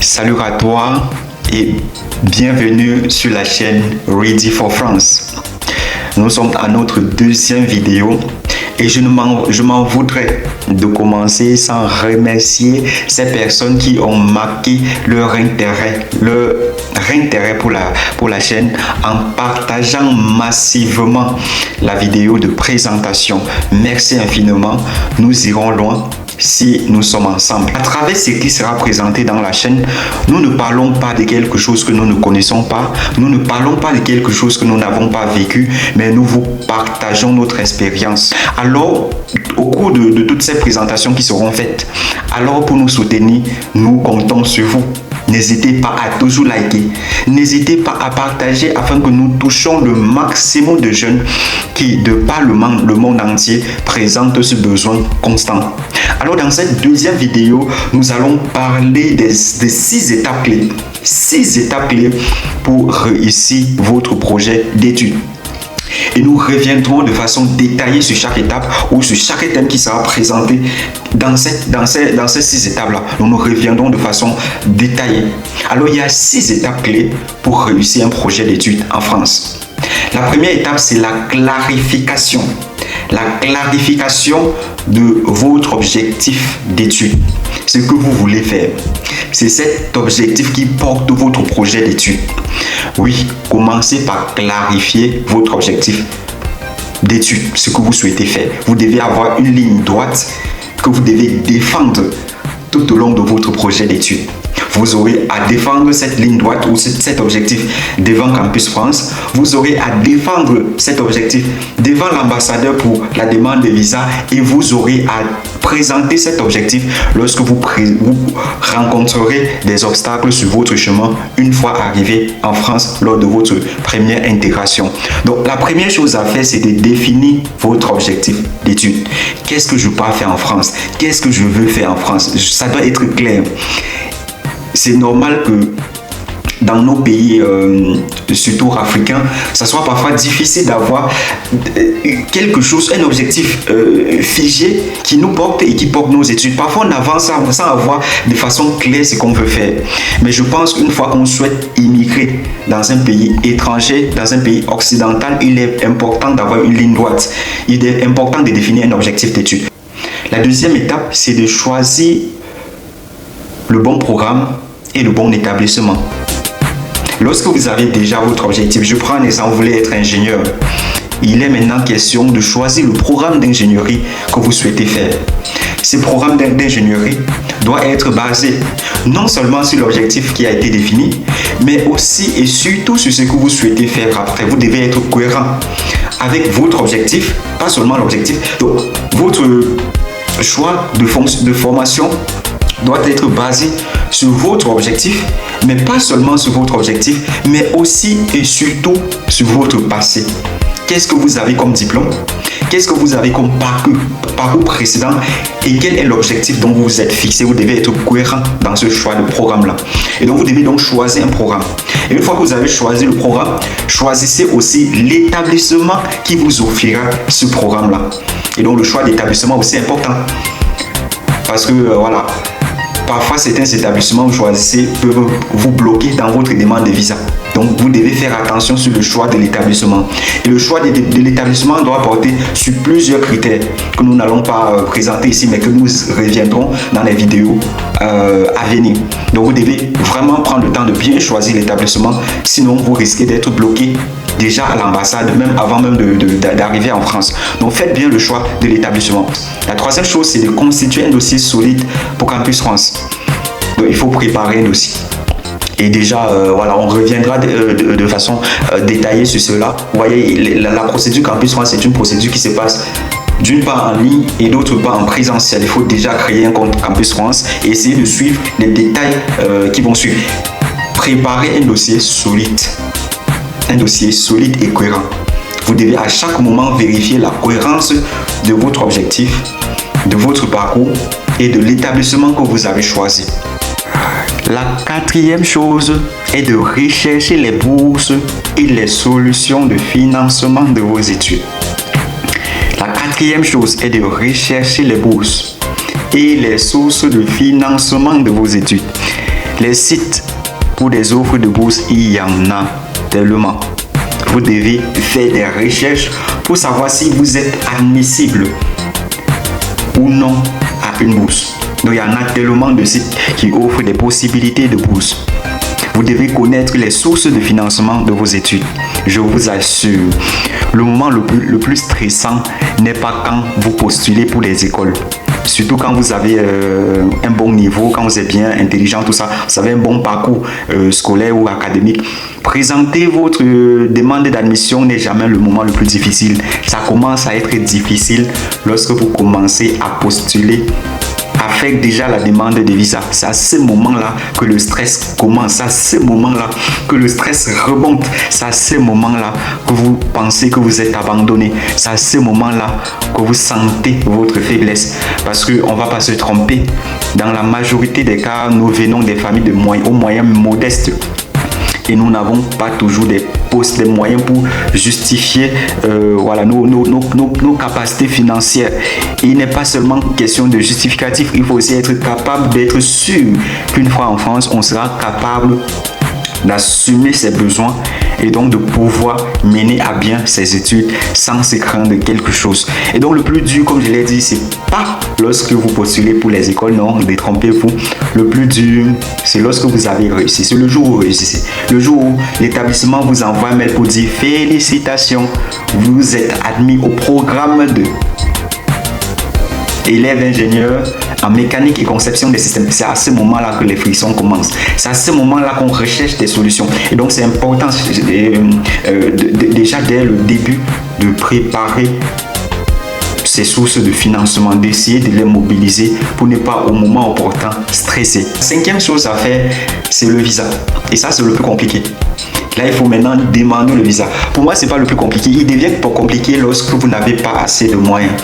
Salut à toi et bienvenue sur la chaîne Ready for France. Nous sommes à notre deuxième vidéo et je m'en voudrais de commencer sans remercier ces personnes qui ont marqué leur intérêt pour la chaîne en partageant massivement la vidéo de présentation. Merci infiniment, nous irons loin si nous sommes ensemble. À travers ce qui sera présenté dans la chaîne, nous ne parlons pas de quelque chose que nous ne connaissons pas, nous ne parlons pas de quelque chose que nous n'avons pas vécu, mais nous vous partageons notre expérience. Alors, au cours de toutes ces présentations qui seront faites, alors pour nous soutenir, nous comptons sur vous. N'hésitez pas à toujours liker, n'hésitez pas à partager afin que nous touchions le maximum de jeunes qui, de par le monde entier, présentent ce besoin constant. Alors dans cette deuxième vidéo, nous allons parler des 6 étapes clés. 6 étapes clés pour réussir votre projet d'études. Et nous reviendrons de façon détaillée sur chaque étape ou sur chaque thème qui sera présenté dans ces 6 étapes-là. Nous reviendrons de façon détaillée. Alors, il y a 6 étapes clés pour réussir un projet d'études en France. La première étape, c'est la clarification. La clarification de votre objectif d'études. Ce que vous voulez faire. C'est cet objectif qui porte votre projet d'études. Oui, commencez par clarifier votre objectif d'études, ce que vous souhaitez faire. Vous devez avoir une ligne droite que vous devez défendre tout au long de votre projet d'études. Vous aurez à défendre cette ligne droite ou cet objectif devant Campus France. Vous aurez à défendre cet objectif devant l'ambassadeur pour la demande de visa et vous aurez à présenter cet objectif lorsque vous rencontrerez des obstacles sur votre chemin une fois arrivé en France lors de votre première intégration. Donc la première chose à faire, c'est de définir votre objectif d'études. Qu'est-ce que je pars faire en France? Qu'est-ce que je veux faire en France? Ça doit être clair. C'est normal que dans nos pays, surtout africains, ça soit parfois difficile d'avoir quelque chose, un objectif figé qui nous porte et qui porte nos études. Parfois, on avance sans avoir de façon claire ce qu'on veut faire. Mais je pense qu'une fois qu'on souhaite immigrer dans un pays étranger, dans un pays occidental, il est important d'avoir une ligne droite. Il est important de définir un objectif d'études. La deuxième étape, c'est de choisir le bon programme et le bon établissement. Lorsque vous avez déjà votre objectif, je prends un exemple, vous voulez être ingénieur. Il est maintenant question de choisir le programme d'ingénierie que vous souhaitez faire. Ce programme d'ingénierie doit être basé non seulement sur l'objectif qui a été défini, mais aussi et surtout sur ce que vous souhaitez faire après. Vous devez être cohérent avec votre objectif, pas seulement l'objectif. Donc, votre choix de formation doit être basé sur votre objectif, mais pas seulement sur votre objectif, mais aussi et surtout sur votre passé. Qu'est-ce que vous avez comme diplôme? Qu'est-ce que vous avez comme parcours précédent? Et quel est l'objectif dont vous vous êtes fixé? Vous devez être cohérent dans ce choix de programme-là. Et donc, vous devez donc choisir un programme. Et une fois que vous avez choisi le programme, choisissez aussi l'établissement qui vous offrira ce programme-là. Et donc, le choix d'établissement aussi important. Parce que, voilà, parfois, certains établissements que vous choisissez peuvent vous bloquer dans votre demande de visa. Donc, vous devez faire attention sur le choix de l'établissement. Et le choix de l'établissement doit porter sur plusieurs critères que nous n'allons pas présenter ici, mais que nous reviendrons dans les vidéos à venir. Donc, vous devez vraiment prendre le temps de bien choisir l'établissement. Sinon, vous risquez d'être bloqué déjà à l'ambassade, même avant même d'arriver en France. Donc, faites bien le choix de l'établissement. La troisième chose, c'est de constituer un dossier solide pour Campus France. Donc, il faut préparer un dossier. Et déjà, voilà, on reviendra de façon détaillée sur cela. Vous voyez, la procédure Campus France, c'est une procédure qui se passe d'une part en ligne et d'autre part en présentiel. Il faut déjà créer un compte Campus France et essayer de suivre les détails qui vont suivre. Préparez un dossier solide. Un dossier solide et cohérent. Vous devez à chaque moment vérifier la cohérence de votre objectif, de votre parcours et de l'établissement que vous avez choisi. La quatrième chose est de rechercher les bourses et les solutions de financement de vos études. La quatrième chose est de rechercher les bourses et les sources de financement de vos études. Les sites pour des offres de bourse, il y en a tellement. Vous devez faire des recherches pour savoir si vous êtes admissible ou non à une bourse. Donc il y en a tellement de sites qui offrent des possibilités de bourse. Vous devez connaître les sources de financement de vos études. Je vous assure, le moment le plus stressant n'est pas quand vous postulez pour les écoles. Surtout quand vous avez un bon niveau, quand vous êtes bien intelligent, tout ça, vous avez un bon parcours scolaire ou académique. Présenter votre demande d'admission n'est jamais le moment le plus difficile. Ça commence à être difficile lorsque vous commencez à postuler, à faire déjà la demande de visa. C'est à ce moment-là que le stress commence. C'est à ce moment-là que le stress remonte. C'est à ce moment-là que vous pensez que vous êtes abandonné. C'est à ce moment-là que vous sentez votre faiblesse. Parce qu'on ne va pas se tromper. Dans la majorité des cas, nous venons des familles de moyens, aux moyens modestes. Et nous n'avons pas toujours des moyens pour justifier voilà, nos capacités financières. Et il n'est pas seulement question de justificatif, il faut aussi être capable d'être sûr qu'une fois en France, on sera capable d'assumer ses besoins et donc de pouvoir mener à bien ses études sans se craindre quelque chose. Et donc le plus dur, comme je l'ai dit, c'est pas lorsque vous postulez pour les écoles, non, détrompez-vous. Le plus dur, c'est lorsque vous avez réussi. C'est le jour où vous réussissez. Le jour où l'établissement vous envoie un mail pour dire félicitations, vous êtes admis au programme de élève ingénieur en mécanique et conception des systèmes. C'est à ce moment-là que les frictions commencent. C'est à ce moment-là qu'on recherche des solutions. Et donc, c'est important déjà dès le début de préparer ces sources de financement, d'essayer de les mobiliser pour ne pas au moment opportun stresser. Cinquième chose à faire, c'est le visa. Et ça, c'est le plus compliqué. Là, il faut maintenant demander le visa. Pour moi, ce n'est pas le plus compliqué. Il devient pas compliqué lorsque vous n'avez pas assez de moyens.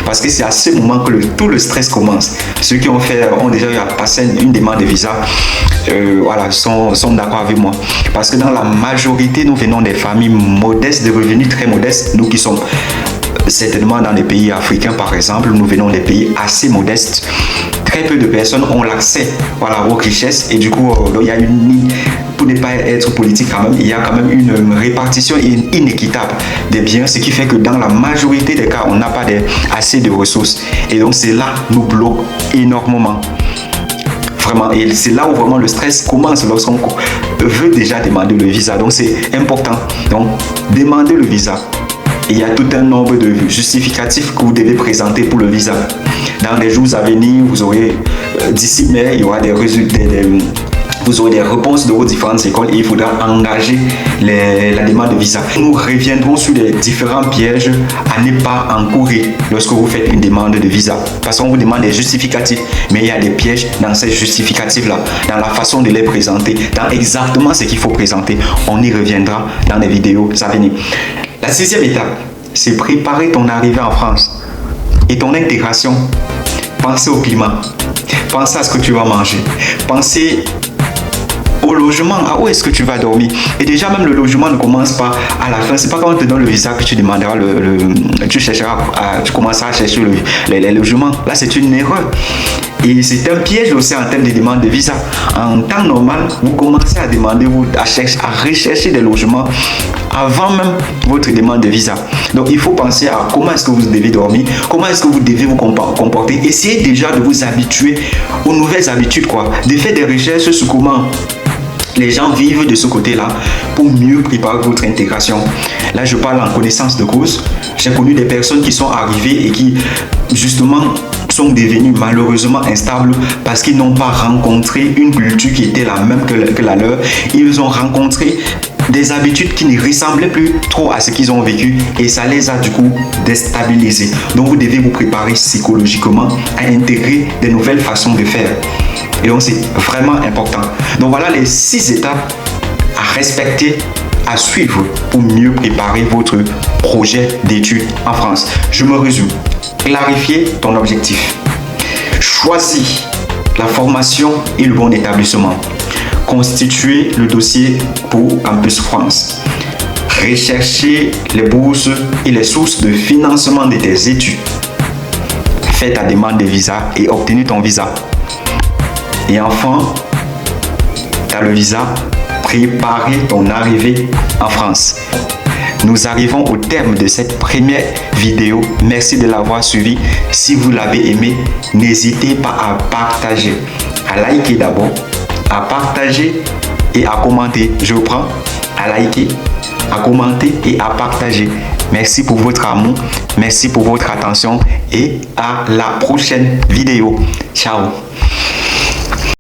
Parce que c'est à ce moment que tout le stress commence. Ceux qui ont déjà passé une demande de visa voilà, sont d'accord avec moi. Parce que dans la majorité, nous venons des familles modestes, de revenus très modestes. Nous qui sommes certainement dans les pays africains, par exemple, nous venons des pays assez modestes. Très peu de personnes ont l'accès aux richesses. Et du coup, il y a pour ne pas être politique quand même, il y a quand même une répartition inéquitable des biens, ce qui fait que dans la majorité des cas, on n'a pas assez de ressources. Et donc, c'est là nous bloque énormément. Vraiment, et c'est là où vraiment le stress commence lorsqu'on veut déjà demander le visa. Donc, c'est important. Donc, demandez le visa. Et il y a tout un nombre de justificatifs que vous devez présenter pour le visa. Dans les jours à venir, vous aurez, d'ici mai, il y aura des résultats, vous aurez des réponses de vos différentes écoles et il faudra engager la demande de visa. Nous reviendrons sur les différents pièges à ne pas encourir lorsque vous faites une demande de visa. Parce qu'on vous demande des justificatifs, mais il y a des pièges dans ces justificatifs-là, dans la façon de les présenter, dans exactement ce qu'il faut présenter. On y reviendra dans les vidéos à venir. La sixième étape, c'est préparer ton arrivée en France et ton intégration. Pensez au climat, pensez à ce que tu vas manger, pensez au logement, à où est-ce que tu vas dormir. Et déjà même le logement ne commence pas à la fin. C'est pas quand on te donne le visa que tu demanderas tu commenceras à chercher les logements. Là, c'est une erreur. Et c'est un piège aussi en termes de demande de visa. En temps normal, vous commencez à demander, à rechercher des logements avant même votre demande de visa. Donc, il faut penser à comment est-ce que vous devez dormir, comment est-ce que vous devez vous comporter. Essayez déjà de vous habituer aux nouvelles habitudes, de faire des recherches sur comment les gens vivent de ce côté-là pour mieux préparer votre intégration. Là, je parle en connaissance de cause. J'ai connu des personnes qui sont arrivées et qui, justement, sont devenus malheureusement instables parce qu'ils n'ont pas rencontré une culture qui était la même que la leur. Ils ont rencontré des habitudes qui ne ressemblaient plus trop à ce qu'ils ont vécu et ça les a du coup déstabilisés. Donc, vous devez vous préparer psychologiquement à intégrer de nouvelles façons de faire. Et donc, c'est vraiment important. Donc, voilà les 6 étapes à respecter, à suivre pour mieux préparer votre projet d'études en France. Je me résume. Clarifier ton objectif. Choisis la formation et le bon établissement. Constituer le dossier pour Campus France. Rechercher les bourses et les sources de financement de tes études. Fais ta demande de visa et obtenir ton visa. Et enfin, tu as le visa, préparer ton arrivée en France. Nous arrivons au terme de cette première vidéo. Merci de l'avoir suivi. Si vous l'avez aimé, n'hésitez pas à partager, à liker d'abord, à partager et à commenter. Je prends à liker, à commenter et à partager. Merci pour votre amour, merci pour votre attention et à la prochaine vidéo. Ciao.